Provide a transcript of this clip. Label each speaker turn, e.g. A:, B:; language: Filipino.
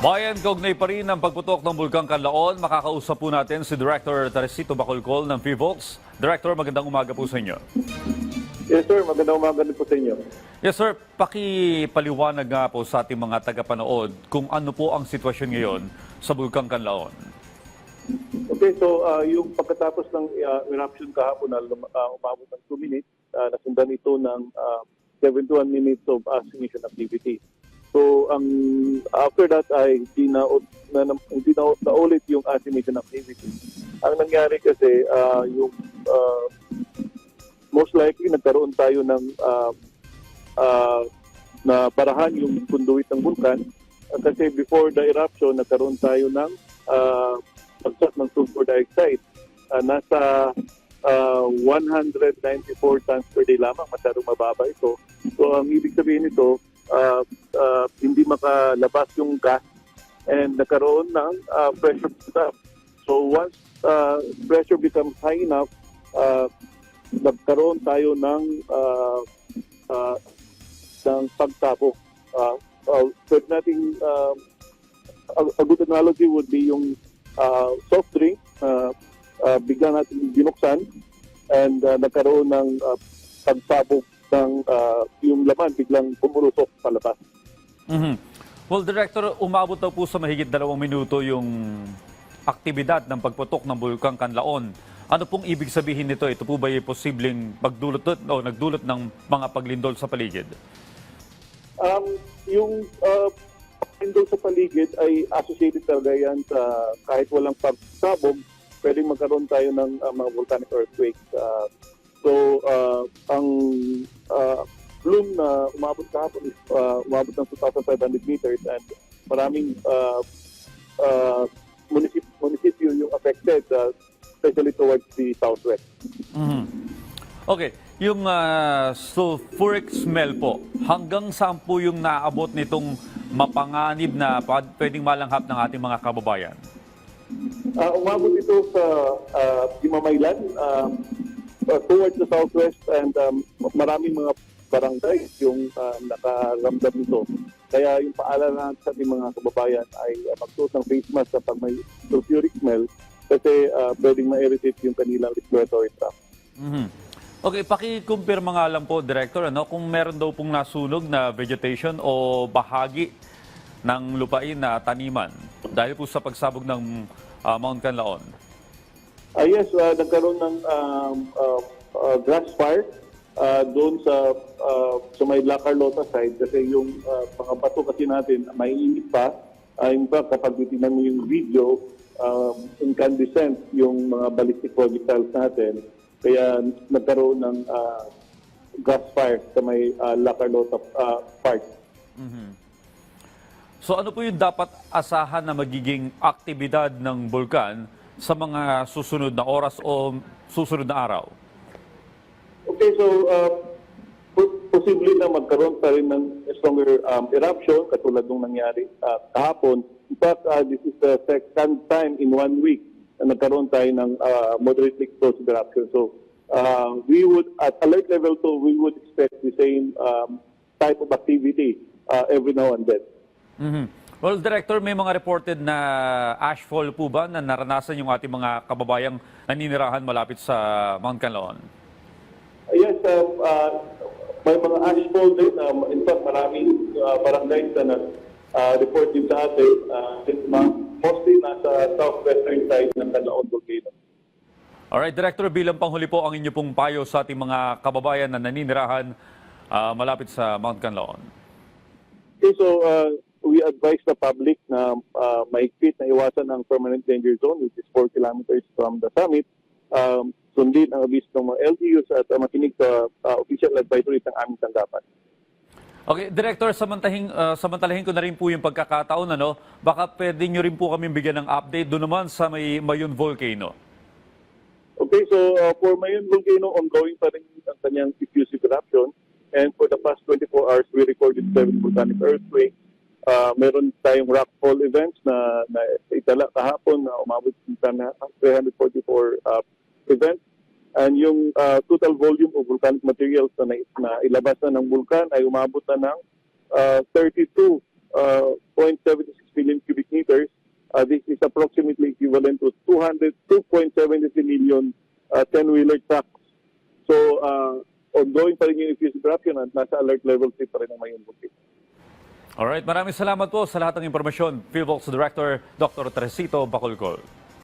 A: Bayan, kaugnay pa rin ang pagputok ng Bulkang Kanlaon. Makakausap po natin si Director Teresito Bacolcol ng PHIVOLTS. Director, magandang umaga po sa inyo.
B: Yes sir, magandang umaga din po sa inyo.
A: Yes sir, pakipaliwanag nga po sa ating mga tagapanood kung ano po ang sitwasyon ngayon sa Bulkang Kanlaon.
B: Okay, so yung pagkatapos ng eruption kahapon na umabot ng 2 minutes, nasundan ito ng 71 minutes of assignation activity. So after that ay hindi na ulit yung assignation activity. Ang nangyari kasi yung most likely nagkaroon tayo ng na barahan yung conduit ng bulkan kasi before the eruption nagkaroon tayo ng pagsak ng sulfur dioxide. Nasa 194 tons per day lamang, masyadong mababa ito. So ang ibig sabihin nito, hindi makalabas yung gas and nagkaroon ng pressure build-up. So once pressure becomes high enough, nagkaroon tayo ng pagsabog. Pwede nating, a good analogy would be yung soft drink, bigla natin binuksan and nagkaroon ng pagsabog ng yung laman biglang pumulusok palabas.
A: Mm-hmm. Well, Director, umabot daw po sa mahigit 2 minuto yung aktibidad ng pagputok ng Bulkang Kanlaon. Ano pong ibig sabihin nito? Ito po ba yung posibleng nagdulot ng mga paglindol sa paligid?
B: Yung paglindol sa paligid ay associated talaga yan sa kahit walang pagsabog, pwedeng magkaroon tayo ng mga volcanic earthquakes. So, ang plume na umabot kahapon is umabot ng 2,500 meters and maraming munisipyo yung affected, especially towards the southwest.
A: Mm-hmm. Okay, yung sulfuric smell po, hanggang saan po yung naabot nitong mapanganib na pwedeng malanghap ng ating mga kababayan?
B: Umabot ito sa Dimamaylan, towards the southwest and maraming mga barangay yung nakaramdam nito. Kaya yung paalala sa ating mga kababayan ay magsuot ng face mask kapag may sulfuric smell kasi pwedeng ma-irritate yung kanilang respiratory tract.
A: Mm-hmm. Okay, paki-kumpirma nga lang po, Director, kung meron daw pong nasunog na vegetation o bahagi ng lupain na taniman dahil po sa pagsabog ng Mount Kanlaon.
B: Yes, nagkaroon ng grass fire doon sa may La Carlota side kasi yung mga bato kasi natin mainit pa. In fact, kapag titignan mo yung video, incandescent yung mga ballistic projectiles natin. Kaya nagkaroon ng grass fire sa may La Carlota part.
A: Mm-hmm. So ano po yung dapat asahan na magiging aktibidad ng bulkan sa mga susunod na oras o susunod na araw?
B: Okay, so posible na magkaroon pa rin ng stronger eruption katulad ng nangyari kahapon. In fact, this is the second time in 1 week na nagkaroon tayo ng moderately explosive eruption. So we would, at alert level 2, we would expect the same type of activity every now and then.
A: Mm-hmm. Well, Director, may mga reported na ashfall po ba na naranasan yung ating mga kababayang naninirahan malapit sa Mount Kanlaon?
B: Yes, may mga ashfall din. In fact, maraming barangays na report din sa atin. Mostly nasa southwestern side ng Kanlaon volcano.
A: Alright, Director, bilang panghuli po ang inyo pong payo sa ating mga kababayan na naninirahan malapit sa Mount Kanlaon. Okay,
B: so we advise the public na mahigpit na iwasan ang permanent danger zone which is 4 kilometers from the summit. Sundin ang abiso ng mga LGUs at makinig sa official advisory ng aming tanggapan.
A: Okay, Director, samantalahin ko na rin po yung pagkakataon, baka pwede nyo rin po kami bigyan ng update doon naman sa may Mayon Volcano.
B: Okay, so for Mayon Volcano, ongoing pa rin ang kanyang diffusive eruption. And for the past 24 hours, we recorded 7 volcanic earthquakes. Meron tayong rockfall events na itala kahapon na umabot sa 344 events. And yung total volume of volcanic materials na ilabas na ng vulkan ay umabot na ng 32.76 billion cubic This is approximately equivalent to 2.73 million 10-wheeler trucks. So, ongoing pa rin yung infused eruption at nasa alert level 3 pa rin ang Mayong Buntis.
A: Alright, maraming salamat po sa lahat ng impormasyon. PhilVolts Director Dr. Teresito Bacolcol.